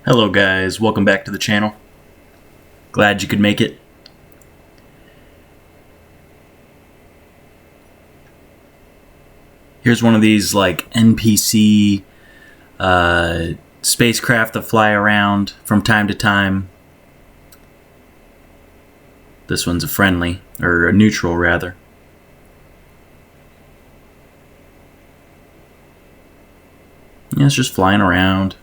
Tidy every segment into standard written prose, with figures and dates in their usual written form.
Hello guys, welcome back to the channel. Glad you could make it. Here's one of these like NPC spacecraft that fly around from time to time. This one's a friendly, or a neutral rather. Yeah, it's just flying around.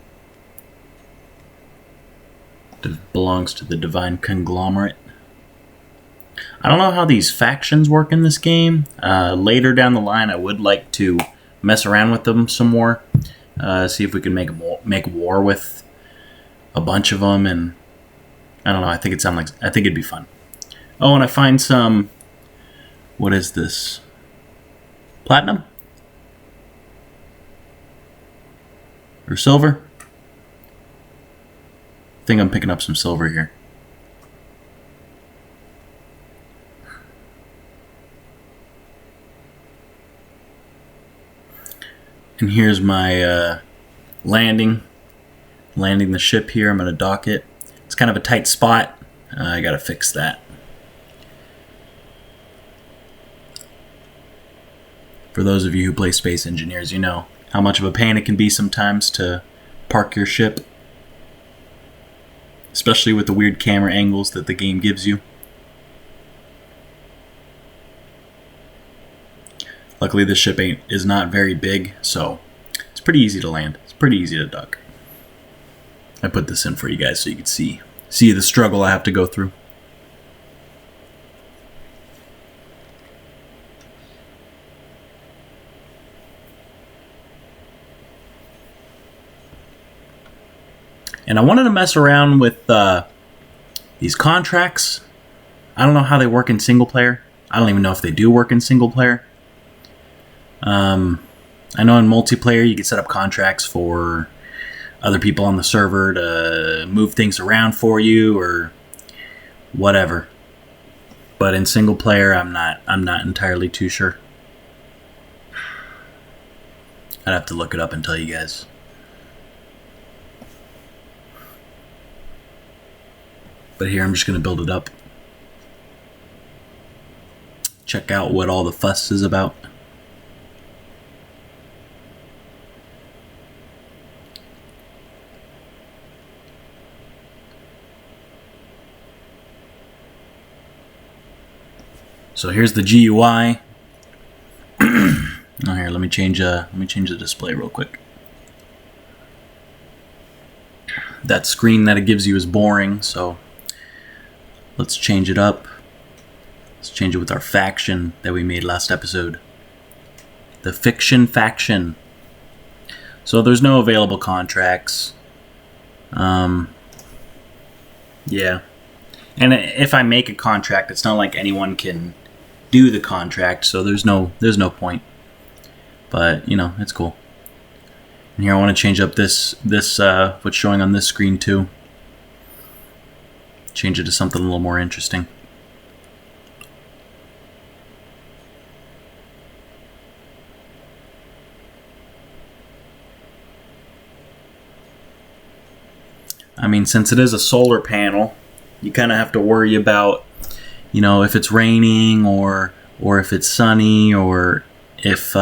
It belongs to the Divine Conglomerate. I don't know how these factions work in this game. Later down the line, I would like to mess around with them some more. See if we can make war with a bunch of them, and I don't know. I think it'd be fun. Oh, and I find some. What is this? Platinum or silver? I think I'm picking up some silver here. And here's my landing the ship here. I'm going to dock it. It's kind of a tight spot. I got to fix that. For those of you who play Space Engineers, you know how much of a pain it can be sometimes to park your ship. Especially with the weird camera angles that the game gives you. Luckily this ship is not very big, so it's pretty easy to land. It's pretty easy to dock. I put this in for you guys so you can see the struggle I have to go through. And I wanted to mess around with these contracts. I don't know how they work in single player. I don't even know if they do work in single player. I know in multiplayer you can set up contracts for other people on the server to move things around for you or whatever. But in single player, I'm not entirely too sure. I'd have to look it up and tell you guys. But here I'm just going to build it up. Check out what all the fuss is about. So here's the GUI. Oh, here, let me change the display real quick. That screen that it gives you is boring, so let's change it up. Let's change it with our faction that we made last episode. The Fiction Faction. So there's no available contracts. Yeah. And if I make a contract, it's not like anyone can do the contract, so there's no point. But, you know, it's cool. And here I want to change up this what's showing on this screen too. Change it to something a little more interesting. I mean, since it is a solar panel, you kind of have to worry about, you know, if it's raining or if it's sunny or if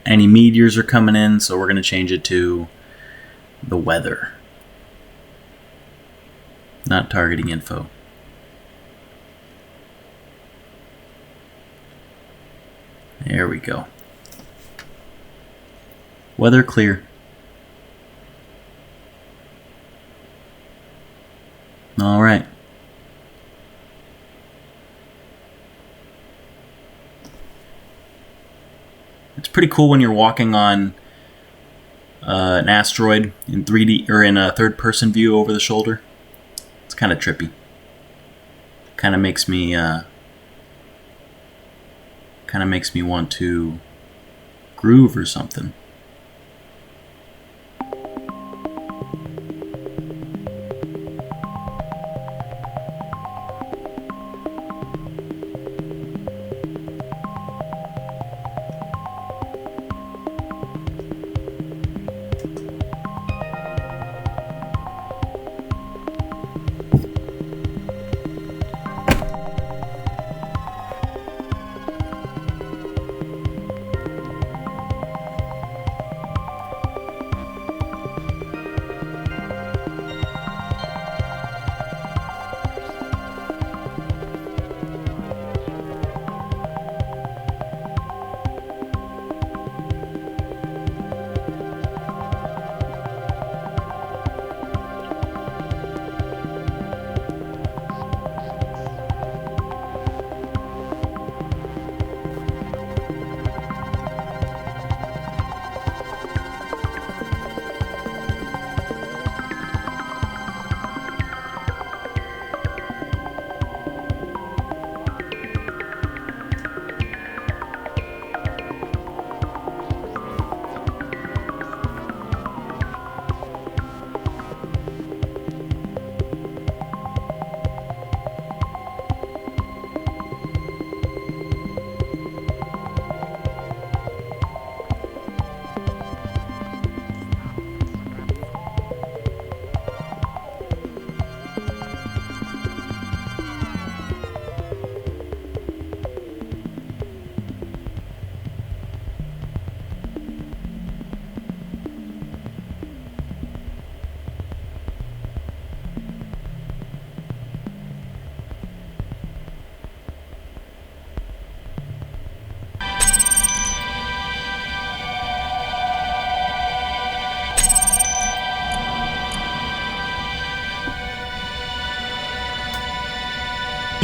any meteors are coming in. So we're going to change it to the weather. Not targeting info. There we go. Weather clear. All right. It's pretty cool when you're walking on an asteroid in 3D or in a third-person view over the shoulder. It's kind of trippy. Kind of makes me want to groove or something.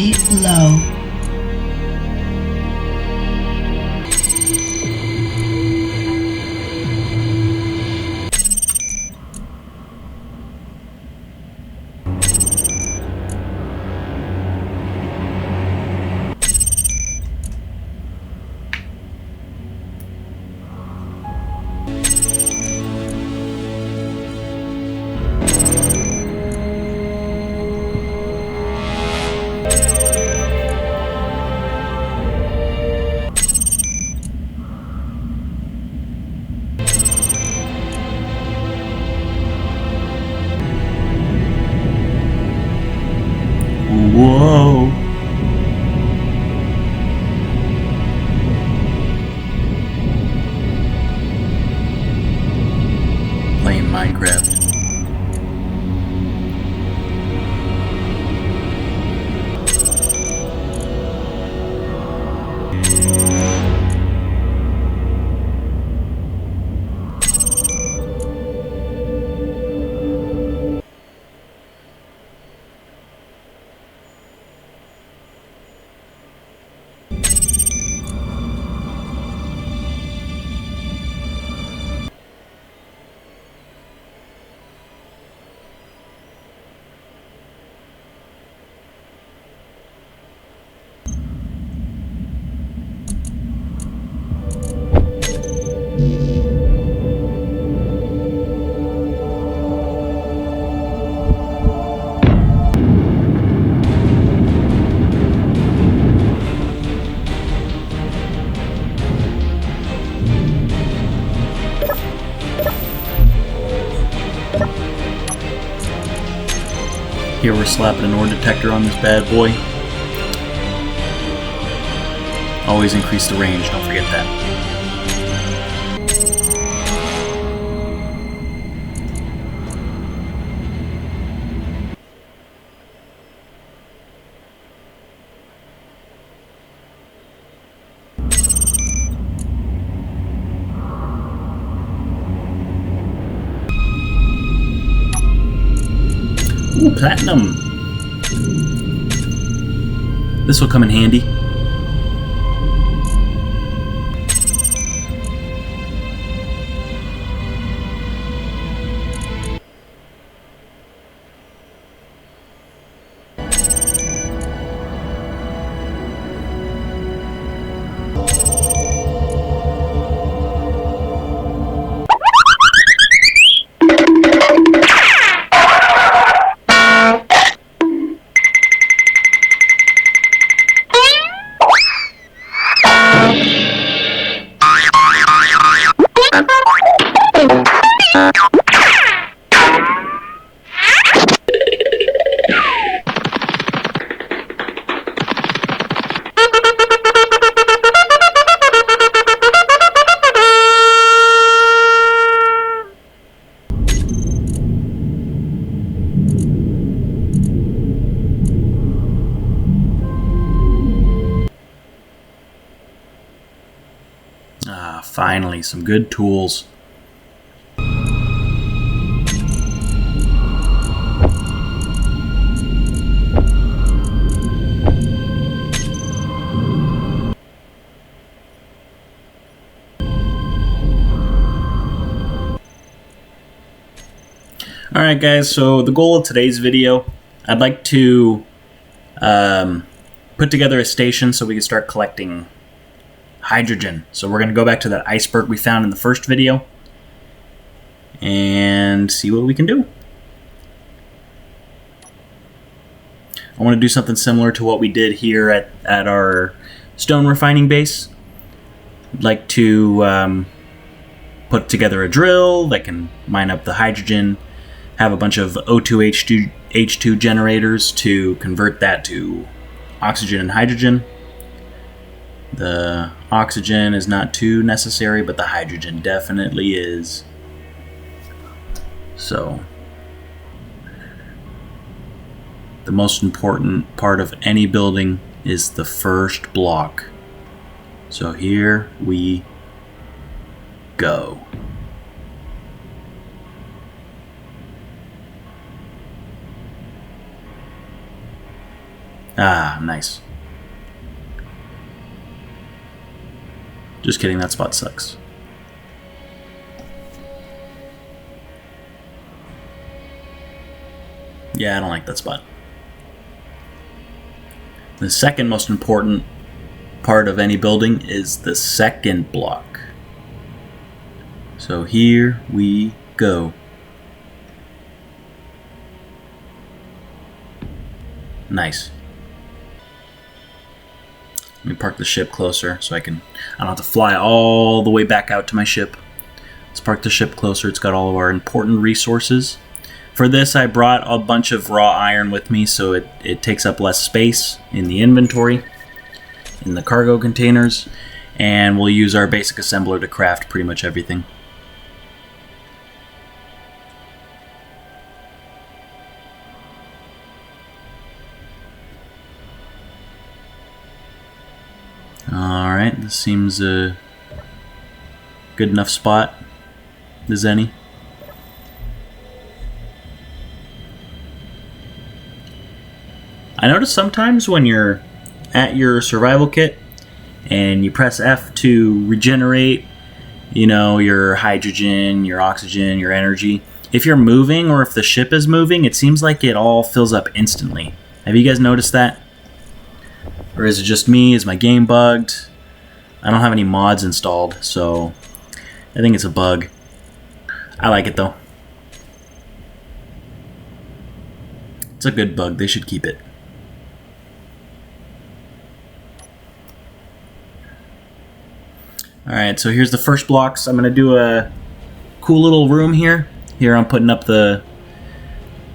Low. Whoa. Playing Minecraft. Here we're slapping an ore detector on this bad boy. Always increase the range, don't forget that. Ooh, platinum. This will come in handy. Finally, some good tools. Alright guys, so the goal of today's video, I'd like to put together a station so we can start collecting hydrogen. So we're going to go back to that iceberg we found in the first video and see what we can do. I want to do something similar to what we did here at our stone refining base. I'd like to put together a drill that can mine up the hydrogen, have a bunch of O2H2 generators to convert that to oxygen and hydrogen. The oxygen is not too necessary, but the hydrogen definitely is. So, the most important part of any building is the first block. So here we go. Ah, nice. Just kidding, that spot sucks. Yeah, I don't like that spot. The second most important part of any building is the second block. So here we go. Nice. Let me park the ship closer so I don't have to fly all the way back out to my ship. Let's park the ship closer. It's got all of our important resources. For this, I brought a bunch of raw iron with me, so it takes up less space in the inventory, in the cargo containers, and we'll use our basic assembler to craft pretty much everything. Alright, this seems a good enough spot as any. I notice sometimes when you're at your survival kit and you press F to regenerate, you know, your hydrogen, your oxygen, your energy, if you're moving or if the ship is moving, it seems like it all fills up instantly. Have you guys noticed that? Or is it just me? Is my game bugged? I don't have any mods installed, so I think it's a bug. I like it though. It's a good bug. They should keep it. Alright, so here's the first blocks. I'm going to do a cool little room here. Here I'm putting up just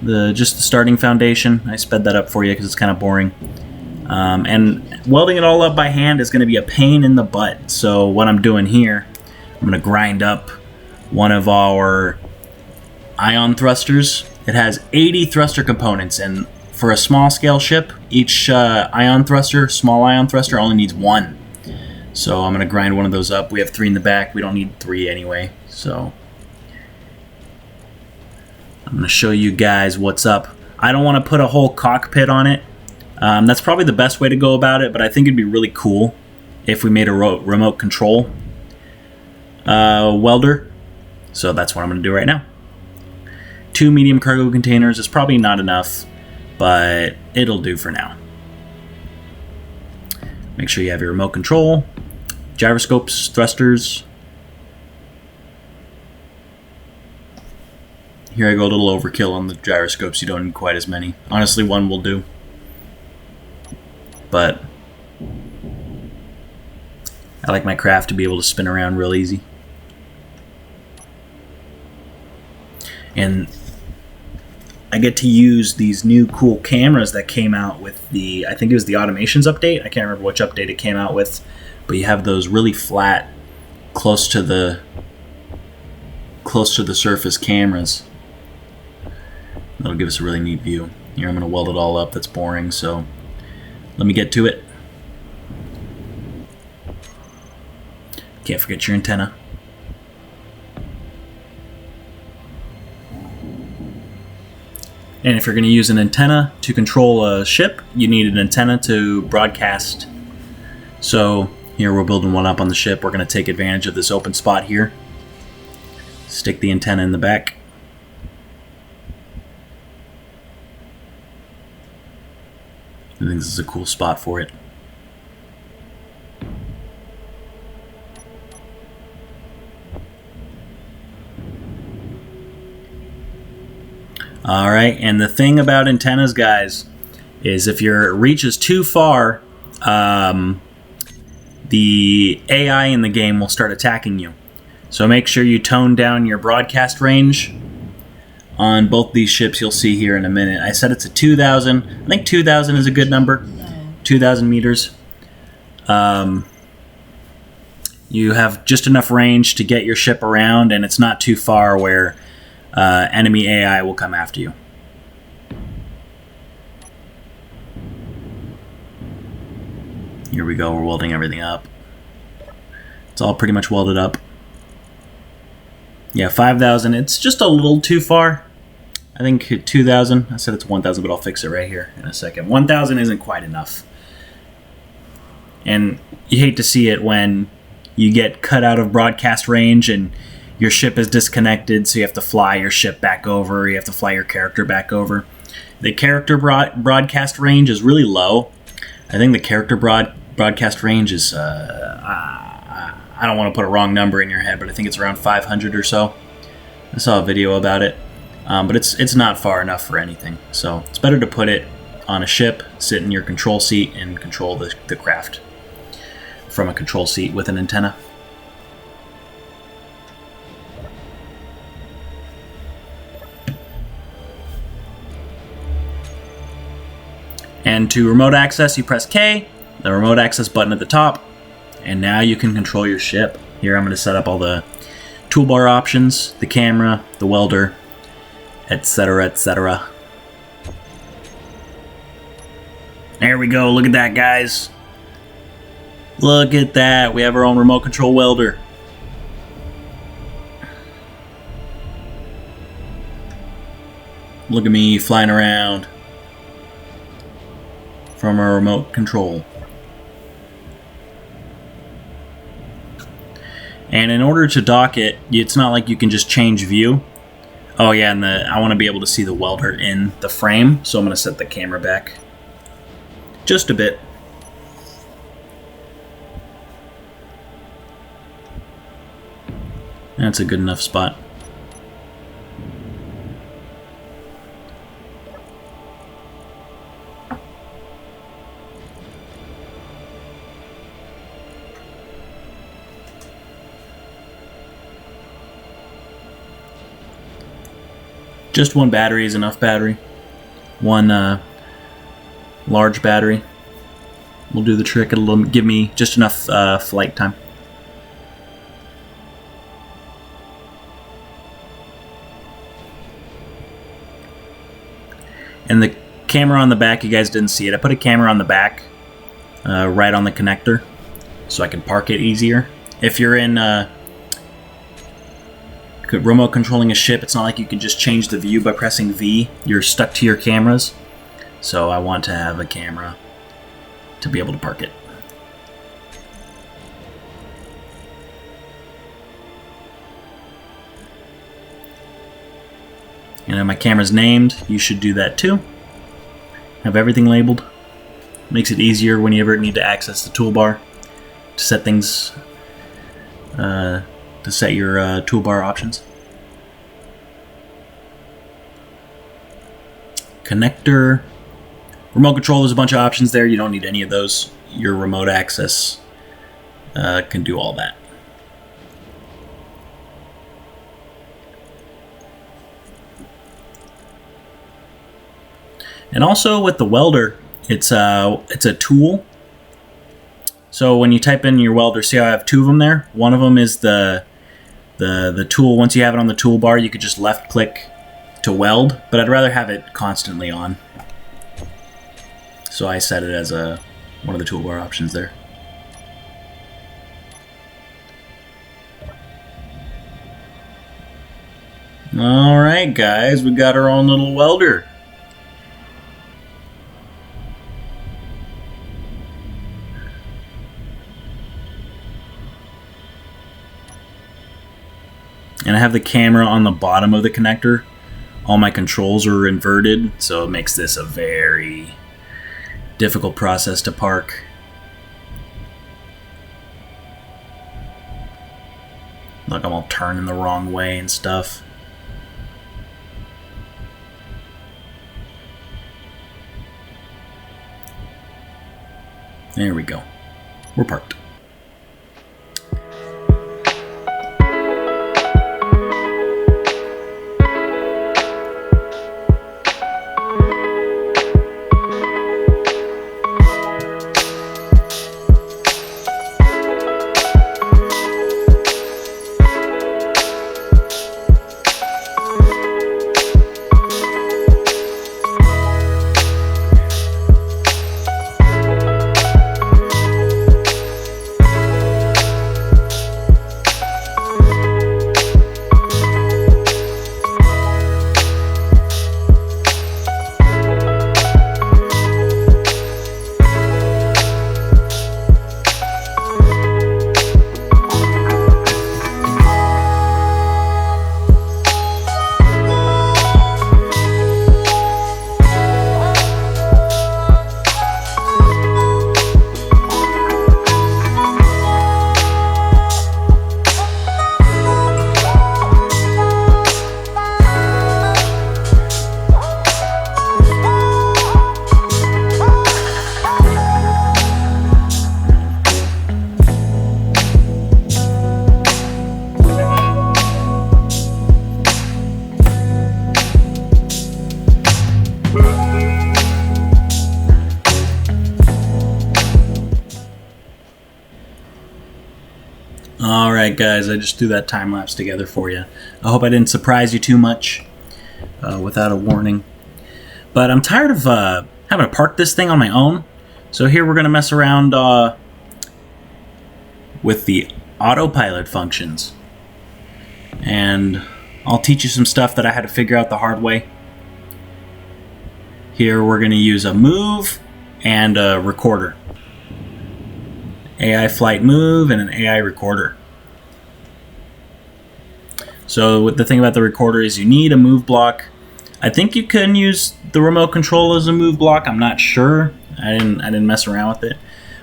the starting foundation. I sped that up for you because it's kind of boring. And welding it all up by hand is going to be a pain in the butt. So what I'm doing here, I'm going to grind up one of our ion thrusters. It has 80 thruster components, and for a small scale ship, each small ion thruster only needs one. So I'm going to grind one of those up. We have 3 in the back. We don't need 3 anyway. So I'm going to show you guys what's up. I don't want to put a whole cockpit on it. That's probably the best way to go about it, but I think it'd be really cool if we made a remote control welder. So that's what I'm going to do right now. 2 medium cargo containers is probably not enough, but it'll do for now. Make sure you have your remote control, gyroscopes, thrusters. Here I go a little overkill on the gyroscopes. You don't need quite as many. Honestly, 1 will do. But I like my craft to be able to spin around real easy. And I get to use these new cool cameras that came out with I think it was the Automations update. I can't remember which update it came out with, but you have those really flat, close to the surface cameras. That'll give us a really neat view. Here I'm going to weld it all up. That's boring, so let me get to it. Can't forget your antenna. And if you're going to use an antenna to control a ship, you need an antenna to broadcast. So here we're building one up on the ship. We're going to take advantage of this open spot here. Stick the antenna in the back. I think this is a cool spot for it. Alright, and the thing about antennas, guys, is if your reach is too far, the AI in the game will start attacking you. So make sure you tone down your broadcast range on both these ships. You'll see here in a minute. I said it's a 2,000. I think 2,000 is a good number. 2,000 meters. You have just enough range to get your ship around, and it's not too far where enemy AI will come after you. Here we go, we're welding everything up. It's all pretty much welded up. Yeah, 5,000, it's just a little too far. I think 2,000. I said it's 1,000, but I'll fix it right here in a second. 1,000 isn't quite enough. And you hate to see it when you get cut out of broadcast range and your ship is disconnected, so you have to fly your ship back over, you have to fly your character back over. The character broadcast range is really low. I think the character broadcast range is, I don't want to put a wrong number in your head, but I think it's around 500 or so. I saw a video about it, but it's not far enough for anything. So it's better to put it on a ship, sit in your control seat, and control the craft from a control seat with an antenna. And to remote access, you press K, the remote access button at the top, and now you can control your ship. Here I'm going to set up all the toolbar options, the camera, the welder, etc., etc. There we go. Look at that, guys. Look at that. We have our own remote control welder. Look at me flying around from our remote control. And in order to dock it, it's not like you can just change view. Oh yeah, and I want to be able to see the welder in the frame, so I'm going to set the camera back just a bit. That's a good enough spot. Just one battery is enough battery. One large battery will do the trick. It'll give me just enough flight time. And the camera on the back, you guys didn't see it. I put a camera on the back, right on the connector, so I can park it easier. If you're in remote controlling a ship, it's not like you can just change the view by pressing V. You're stuck to your cameras. So I want to have a camera to be able to park it. And if my camera's named, you should do that too. Have everything labeled. Makes it easier when you ever need to access the toolbar to set things, to set your toolbar options. Connector. Remote control, there's a bunch of options there. You don't need any of those. Your remote access can do all that. And also with the welder, it's a tool. So when you type in your welder, see how I have two of them there? One of them is the tool. Once you have it on the toolbar, you could just left click to weld, but I'd rather have it constantly on. So I set it as one of the toolbar options there. Alright guys, we got our own little welder. And I have the camera on the bottom of the connector. All my controls are inverted, so it makes this a very difficult process to park. Look, I'm all turning the wrong way and stuff. There we go. We're parked. Alright guys, I just threw that time lapse together for you. I hope I didn't surprise you too much without a warning. But I'm tired of having to park this thing on my own. So here we're going to mess around with the autopilot functions. And I'll teach you some stuff that I had to figure out the hard way. Here we're going to use a move and a recorder. AI flight move and an AI recorder. So the thing about the recorder is you need a move block. I think you can use the remote control as a move block. I'm not sure. I didn't mess around with it.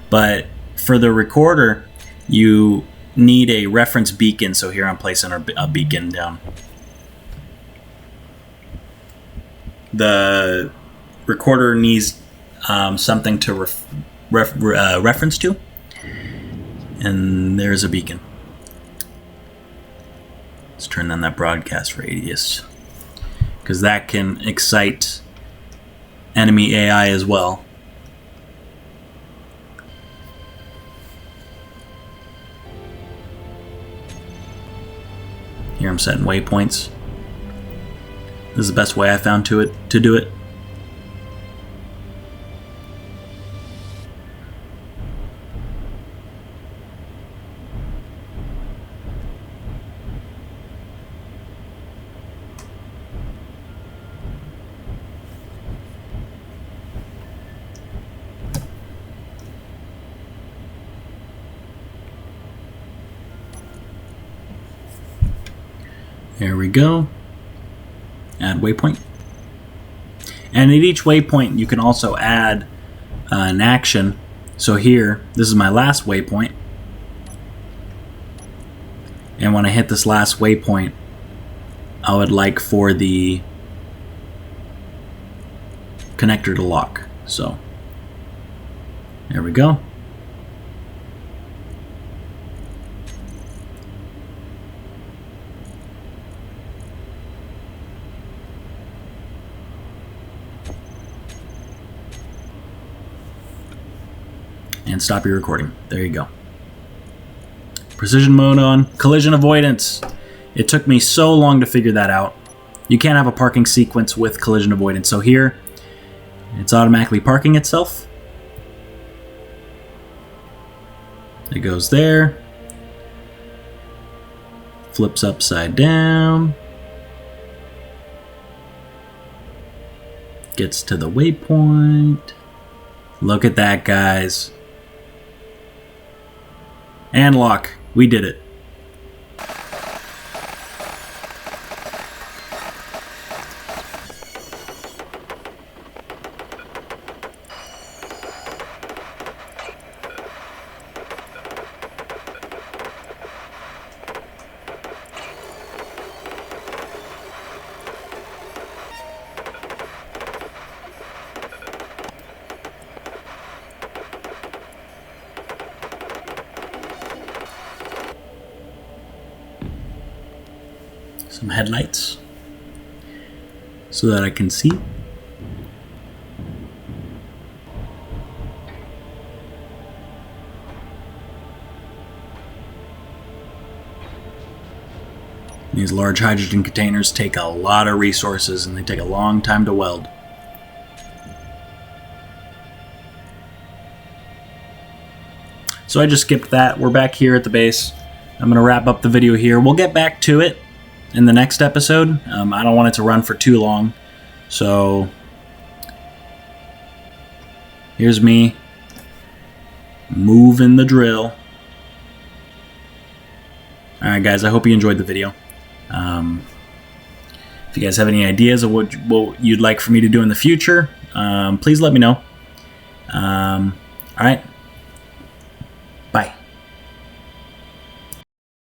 But for the recorder, you need a reference beacon. So here I'm placing a beacon down. The recorder needs something to reference to. And there's a beacon. Let's turn on that broadcast radius, because that can excite enemy AI as well. Here I'm setting waypoints. This is the best way I found to do it. There we go. Add waypoint. And at each waypoint, you can also add an action. So here, this is my last waypoint. And when I hit this last waypoint, I would like for the connector to lock. So, there we go. And stop your recording. There you go. Precision mode on. Collision avoidance. It took me so long to figure that out. You can't have a parking sequence with collision avoidance. So here, it's automatically parking itself. It goes there. Flips upside down. Gets to the waypoint. Look at that, guys. And lock. We did it. Some headlights so that I can see. These large hydrogen containers take a lot of resources and they take a long time to weld. So I just skipped that. We're back here at the base. I'm going to wrap up the video here. We'll get back to it in the next episode. I don't want it to run for too long. So here's me moving the drill. Alright guys, I hope you enjoyed the video. If you guys have any ideas of what you'd like for me to do in the future, please let me know. Alright.